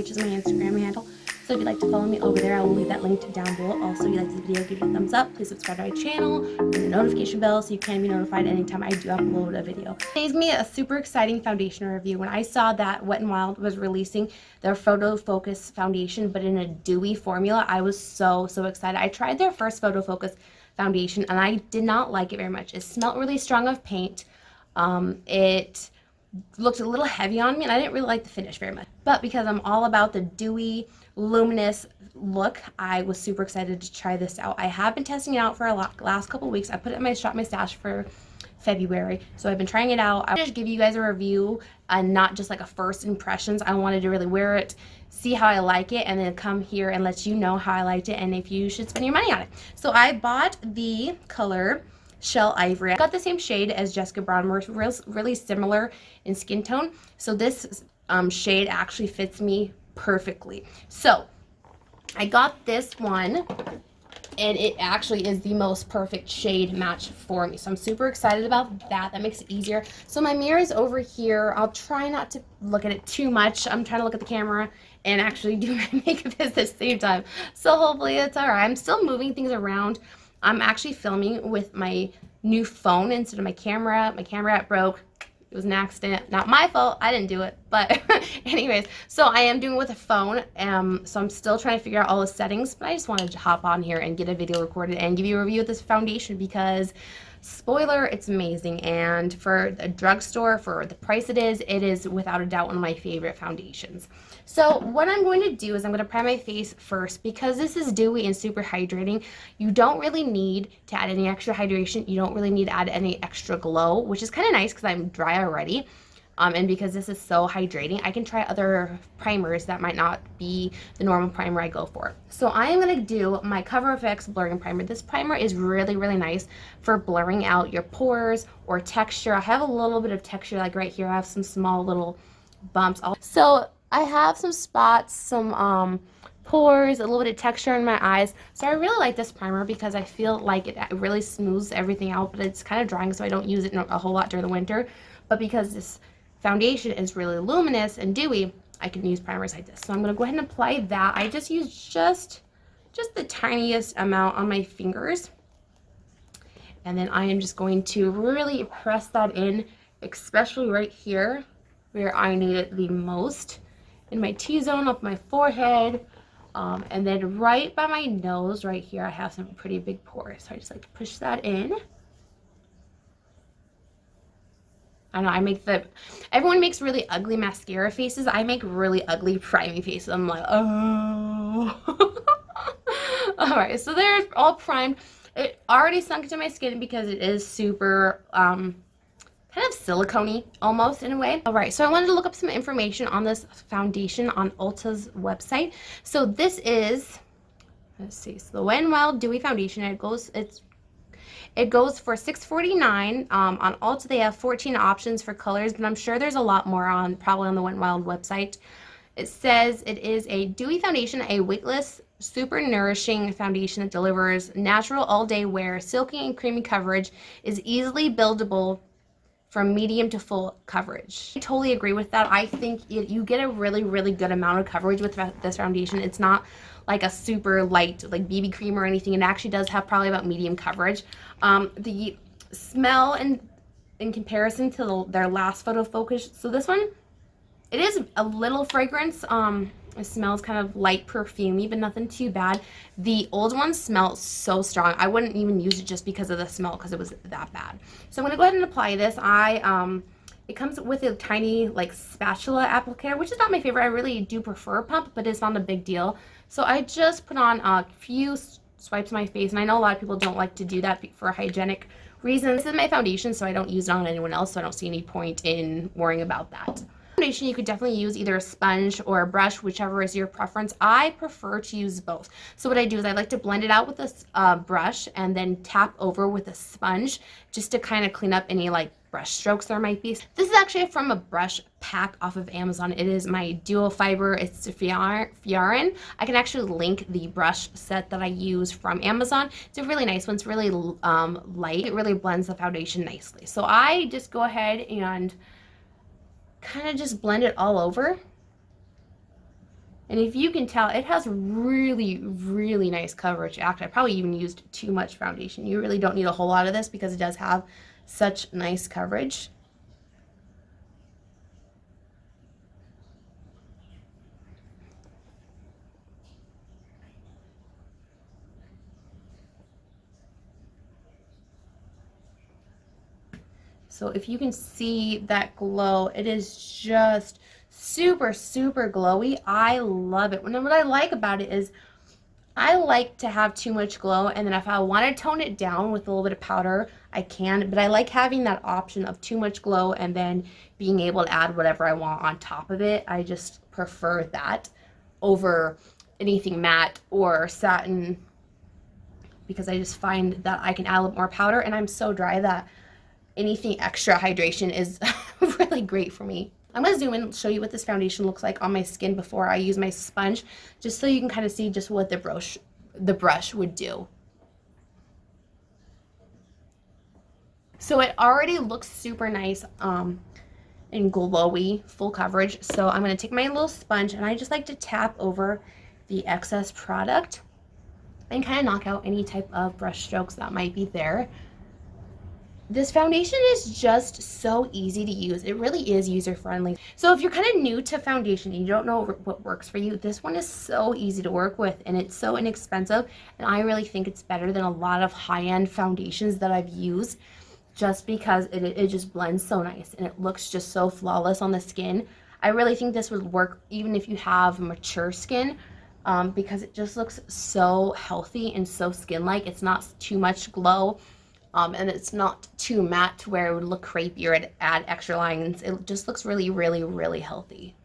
which is my Instagram handle. So if you'd like to follow me over there, I will leave that linked down below. Also, if you like this video, give it a thumbs up. Please subscribe to my channel, ring the notification bell so you can be notified anytime I do upload a video. Today's me a super exciting foundation review. When I saw that Wet n Wild was releasing their Photo Focus foundation, but in a dewy formula, I was so excited. I tried their first Photo Focus foundation and I did not like it very much. It smelled really strong of paint. It looked a little heavy on me and I didn't really like the finish very much. But because I'm all about the dewy, luminous look, I was super excited to try this out. I have been testing it out for last couple weeks. I put it in my Shop My Stash for February, so I've been trying it out. I just give you guys a review and not just like a first impressions. I wanted to really wear it, see how I like it, and then come here and let you know how I liked it and if you should spend your money on it. So I bought the color Shell Ivory. I got the same shade as Jessica Brown. We're really similar in skin tone, so this shade actually fits me perfectly. So I got this one and it actually is the most perfect shade match for me, so I'm super excited about that. That makes it easier. So my mirror is over here. I'll try not to look at it too much. I'm trying to look at the camera and actually do my makeup at the same time, so hopefully it's all right. I'm still moving things around. I'm actually filming with my new phone instead of my camera. My camera app broke. It was an accident. Not my fault. I didn't do it. But anyways, so I am doing it with a phone. So I'm still trying to figure out all the settings. But I just wanted to hop on here and get a video recorded and give you a review of this foundation because, spoiler, it's amazing. And for a drugstore, for the price it is without a doubt one of my favorite foundations. So what I'm going to do is I'm going to prime my face first because this is dewy and super hydrating. You don't really need to add any extra hydration. You don't really need to add any extra glow, which is kind of nice because I'm dry already. And because this is so hydrating, I can try other primers that might not be the normal primer I go for. So I am going to do my Cover FX blurring primer. This primer is really nice for blurring out your pores or texture. I have a little bit of texture, like right here I have some small little bumps. So I have some spots, some pores, a little bit of texture in my eyes. So I really like this primer because I feel like it really smooths everything out, but it's kind of drying, so I don't use it a whole lot during the winter. But because this foundation is really luminous and dewy, I can use primers like this. So I'm going to go ahead and apply that. I just use just the tiniest amount on my fingers. And then I am just going to really press that in, especially right here where I need it the most. In my T-zone of my forehead, and then right by my nose right here I have some pretty big pores, so I just like to push that in. I know everyone makes really ugly mascara faces. I make really ugly priming faces. I'm like, oh. Alright, so they're all primed. It already sunk into my skin because it is super kind of silicone-y almost in a way. All right, so I wanted to look up some information on this foundation on Ulta's website. So this is, let's see, so the Wet n Wild Dewy Foundation. It goes for $6.49. On Ulta they have 14 options for colors, but I'm sure there's a lot more probably on the Wet n Wild website. It says it is a dewy foundation, a weightless, super nourishing foundation that delivers natural all-day wear, silky and creamy coverage, is easily buildable from medium to full coverage. I totally agree with that. I think you get a really good amount of coverage with this foundation. It's not like a super light like BB cream or anything. It actually does have probably about medium coverage. The smell in comparison to their last Photo Focus, so this one, it is a little fragrance. It smells kind of light perfumey, but nothing too bad. The old one smells so strong. I wouldn't even use it just because of the smell, because it was that bad. So I'm gonna go ahead and apply this. It comes with a tiny like spatula applicator, which is not my favorite. I really do prefer a pump, but it's not a big deal. So I just put on a few swipes of my face, and I know a lot of people don't like to do that for hygienic reasons. This is my foundation, so I don't use it on anyone else, so I don't see any point in worrying about that. Foundation, you could definitely use either a sponge or a brush, whichever is your preference. I prefer to use both. So what I do is I like to blend it out with this brush and then tap over with a sponge just to kind of clean up any like brush strokes there might be. This is actually from a brush pack off of Amazon. It is my dual fiber. It's Fiarin. I can actually link the brush set that I use from Amazon. It's a really nice one. It's really light. It really blends the foundation nicely. So I just go ahead and kind of just blend it all over. And if you can tell, it has really, really nice coverage. Actually, I probably even used too much foundation. You really don't need a whole lot of this because it does have such nice coverage. So if you can see that glow, it is just super, super glowy. I love it. And what I like about it is I like to have too much glow, and then if I want to tone it down with a little bit of powder, I can, but I like having that option of too much glow and then being able to add whatever I want on top of it. I just prefer that over anything matte or satin because I just find that I can add a little more powder, and I'm so dry that anything extra hydration is really great for me. I'm going to zoom in and show you what this foundation looks like on my skin before I use my sponge, just so you can kind of see just what the brush would do. So it already looks super nice and glowy, full coverage. So I'm going to take my little sponge and I just like to tap over the excess product and kind of knock out any type of brush strokes that might be there. This foundation is just so easy to use. It really is user friendly. So if you're kind of new to foundation and you don't know what works for you, this one is so easy to work with and it's so inexpensive. And I really think it's better than a lot of high-end foundations that I've used just because it just blends so nice and it looks just so flawless on the skin. I really think this would work even if you have mature skin because it just looks so healthy and so skin-like. It's not too much glow. And it's not too matte to where it would look crepey or add extra lines. It just looks really, really, really healthy.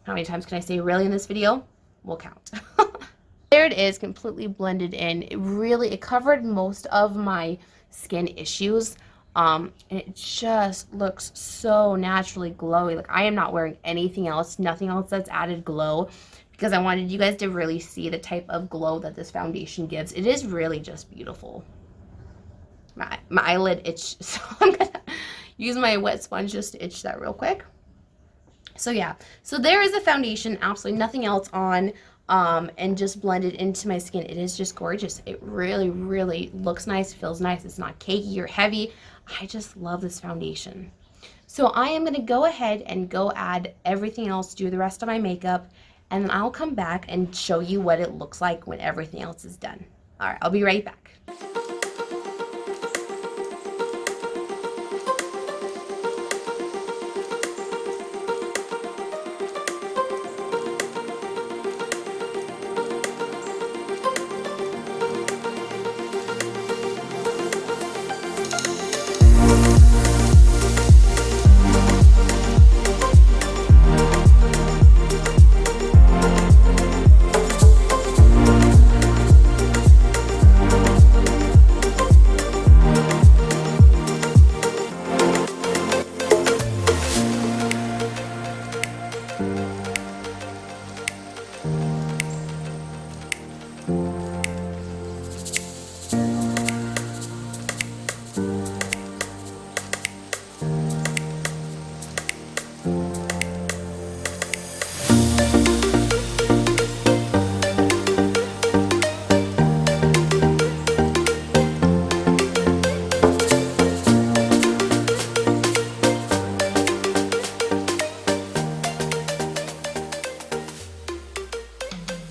How many times can I say really in this video? We'll count. There it is, completely blended in. It covered most of my skin issues. And it just looks so naturally glowy. Like I am not wearing anything else, nothing else that's added glow, because I wanted you guys to really see the type of glow that this foundation gives. It is really just beautiful. My eyelid itched, so I'm gonna use my wet sponge just to itch that real quick. So yeah, so there is a foundation, absolutely nothing else on, and just blended into my skin. It is just gorgeous. It really, really looks nice, feels nice. It's not cakey or heavy. I just love this foundation. So I am gonna go ahead and go add everything else, do the rest of my makeup, and then I'll come back and show you what it looks like when everything else is done. All right, I'll be right back.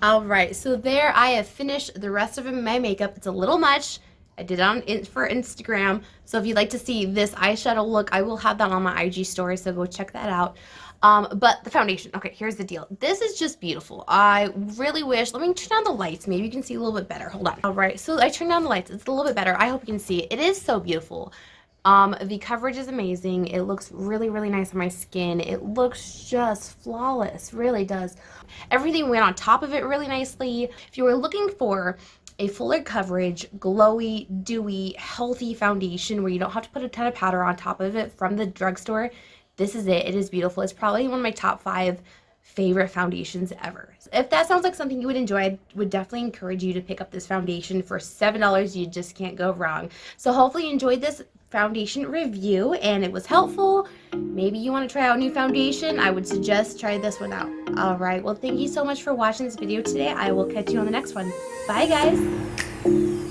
All right, so there I have finished the rest of my makeup. It's a little much. I did it for Instagram. So if you'd like to see this eyeshadow look, I will have that on my IG story, so go check that out. But the foundation, okay, here's the deal. This is just beautiful. I really wish, let me turn down the lights. Maybe you can see a little bit better. Hold on. All right, so I turned down the lights. It's a little bit better. I hope you can see it. It is so beautiful. The coverage is amazing. It looks really, really nice on my skin. It looks just flawless, really does. Everything went on top of it really nicely. If you were looking for a fuller coverage, glowy, dewy, healthy foundation where you don't have to put a ton of powder on top of it from the drugstore, this is it. It is beautiful. It's probably one of my top 5 favorite foundations ever. If that sounds like something you would enjoy, I would definitely encourage you to pick up this foundation for $7. You just can't go wrong. So hopefully you enjoyed this foundation review and it was helpful. Maybe you want to try out new foundation. I would suggest try this one out. All right, well, thank you so much for watching this video today. I will catch you on the next one. Bye, guys.